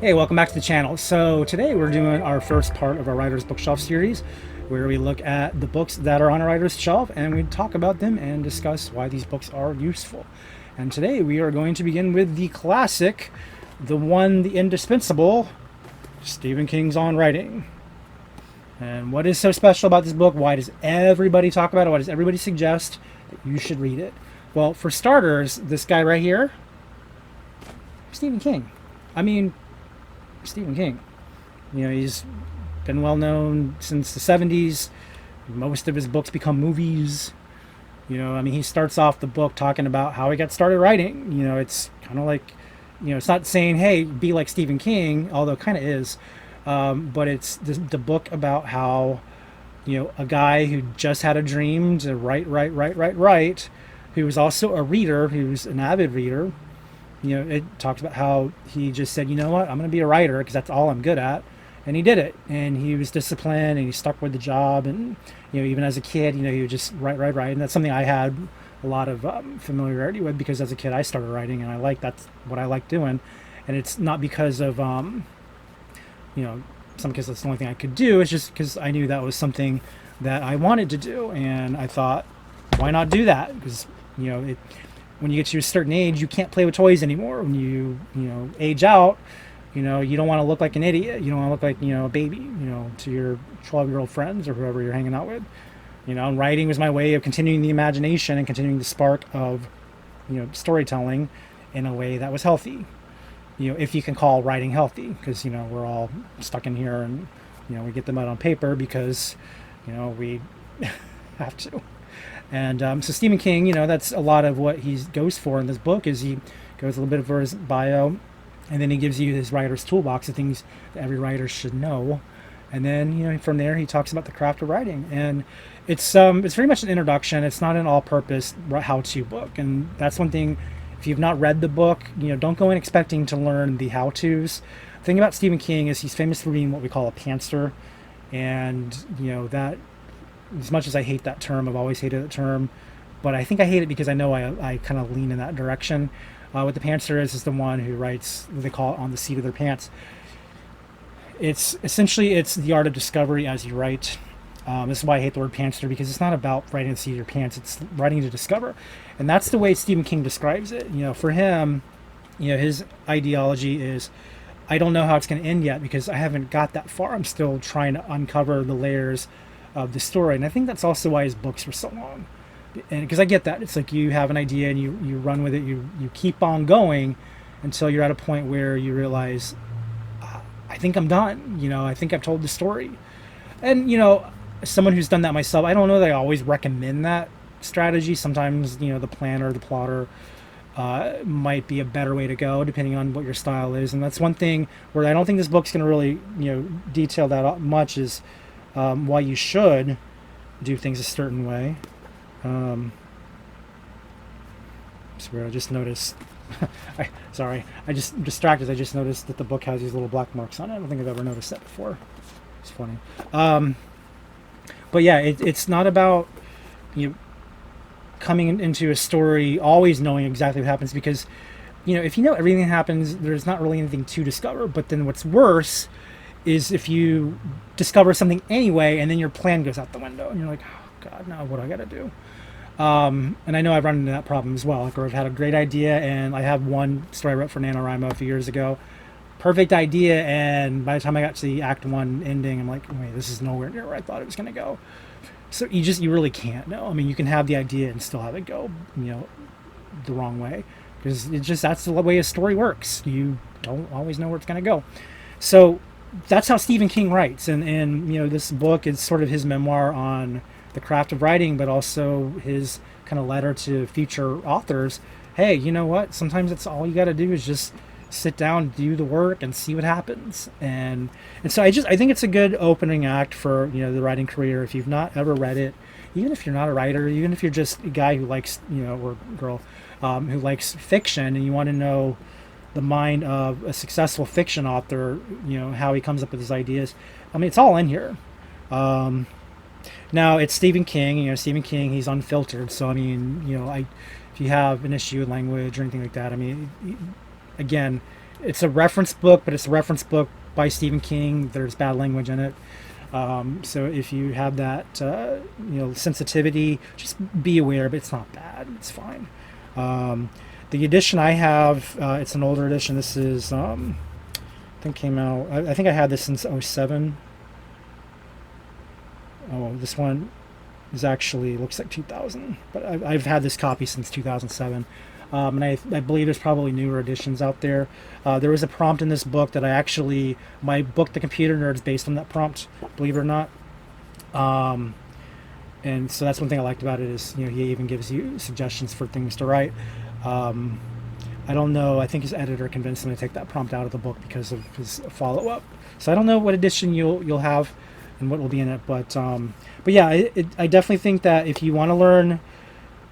Hey, welcome back to the channel. So today we're doing our first part of our Writer's Bookshelf series, where we look at the books that are on a writer's shelf and we talk about them and discuss why these books are useful. And today we are going to begin with the classic, the one, the indispensable, Stephen King's On Writing. And what is so special about this book? Why does everybody talk about it? Why does everybody suggest that you should read it? Well, for starters, this guy right here, Stephen King. Stephen King. He's been well known since the 70s. Most of his books become movies. He starts off the book talking about how he got started writing. It's kind of like, it's not saying, hey, be like Stephen King, although it kind of is. But it's the book about how, a guy who just had a dream to write, who was also a reader, who's an avid reader. It talks about how he just said, you know what, I'm going to be a writer because that's all I'm good at. And he did it. And he was disciplined and he stuck with the job. And, even as a kid, he would just write. And that's something I had a lot of familiarity with because as a kid I started writing and that's what I like doing. And it's not because of, some cases that's the only thing I could do. It's just because I knew that was something that I wanted to do. And I thought, why not do that? Because, when you get to a certain age, you can't play with toys anymore. When you age out, you don't want to look like an idiot. You don't want to look like, a baby, to your 12-year-old friends or whoever you're hanging out with. And writing was my way of continuing the imagination and continuing the spark of, storytelling in a way that was healthy. If you can call writing healthy, because, we're all stuck in here and, we get them out on paper because, we have to. And so Stephen King, that's a lot of what he goes for in this book is he goes a little bit over his bio, and then he gives you his writer's toolbox of things that every writer should know. And then, from there, he talks about the craft of writing. And it's very much an introduction. It's not an all-purpose how-to book. And that's one thing, if you've not read the book, don't go in expecting to learn the how-tos. The thing about Stephen King is he's famous for being what we call a pantser. And, that, as much as I hate that term, I've always hated that term, but I think I hate it because I know I kind of lean in that direction. What the pantser is the one who writes, what they call it, on the seat of their pants. It's the art of discovery as you write. This is why I hate the word pantser, because it's not about writing the seat of your pants, it's writing to discover. And that's the way Stephen King describes it. For him, his ideology is, I don't know how it's going to end yet because I haven't got that far. I'm still trying to uncover the layers of the story. And I think that's also why his books were so long. And because I get that. It's like you have an idea and you run with it. You keep on going until you're at a point where you realize, I think I'm done. I think I've told the story. And, as someone who's done that myself, I don't know that I always recommend that strategy. Sometimes, the planner, the plotter might be a better way to go depending on what your style is. And that's one thing where I don't think this book's going to really, detail that much is why you should do things a certain way. I just noticed I just distracted. I just noticed that the book has these little black marks on it. I don't think I've ever noticed that before. It's funny. But yeah, it's not about coming into a story always knowing exactly what happens, because if you know everything that happens, there's not really anything to discover. But then what's worse is if you discover something anyway and then your plan goes out the window and you're like, oh God, now what do I gotta do? And I know I've run into that problem as well. Like, where I've had a great idea, and I have one story I wrote for NaNoWriMo a few years ago. Perfect idea, and by the time I got to the Act 1 ending, I'm like, wait, this is nowhere near where I thought it was gonna go. So you really can't know. You can have the idea and still have it go, the wrong way. Because that's the way a story works. You don't always know where it's gonna go. So that's how Stephen King writes, and this book is sort of his memoir on the craft of writing, but also his kind of letter to future authors. Hey, you know what? Sometimes it's all you got to do is just sit down, do the work, and see what happens. And so I think it's a good opening act for the writing career. If you've not ever read it, even if you're not a writer, even if you're just a guy who likes or girl who likes fiction, and you want to know the mind of a successful fiction author, how he comes up with his ideas. It's all in here. Now it's Stephen King. Stephen King, he's unfiltered. So if you have an issue with language or anything like that, again, it's a reference book, but it's a reference book by Stephen King. There's bad language in it. So if you have that, sensitivity, just be aware. But it's not bad. It's fine. The edition I have, it's an older edition. This is, I think came out. I think I had this since '07. Oh, this one is actually looks like 2000, but I've had this copy since 2007. And I believe there's probably newer editions out there. There was a prompt in this book that my book, The Computer Nerd, is based on that prompt, believe it or not. And so that's one thing I liked about it is, he even gives you suggestions for things to write. I don't know. I think his editor convinced him to take that prompt out of the book because of his follow-up. So I don't know what edition you'll have and what will be in it, but yeah, I definitely think that if you want to learn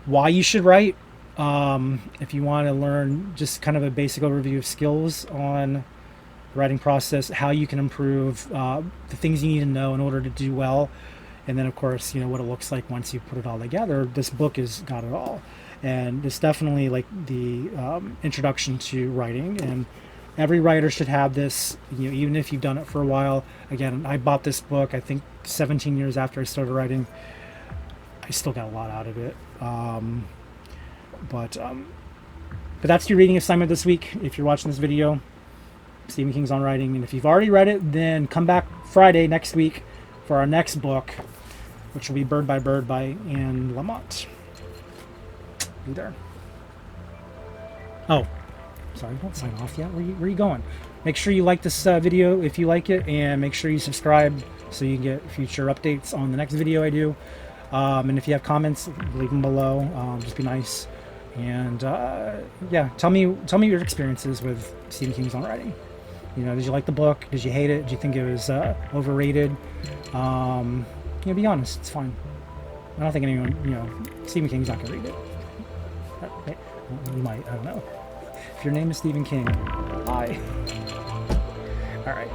why you should write, if you want to learn just kind of a basic overview of skills on the writing process, how you can improve, the things you need to know in order to do well, and then of course what it looks like once you put it all together, this book has got it all. And it's definitely like the introduction to writing, and every writer should have this, even if you've done it for a while. Again, I bought this book, I think 17 years after I started writing. I still got a lot out of it. But that's your reading assignment this week. If you're watching this video, Stephen King's on Writing. And if you've already read it, then come back Friday next week for our next book, which will be Bird by Bird by Anne Lamott. Be there. Oh, sorry, don't sign off yet. Where are you going? Make sure you like this video if you like it, and make sure you subscribe so you get future updates on the next video I do. And if you have comments, leave them below. Just be nice. And yeah, tell me your experiences with Stephen King's on Writing. Did you like the book? Did you hate it? Did you think it was overrated? Be honest. It's fine. I don't think anyone, Stephen King's not gonna read it. You might. I don't know. If your name is Stephen King, hi. All right.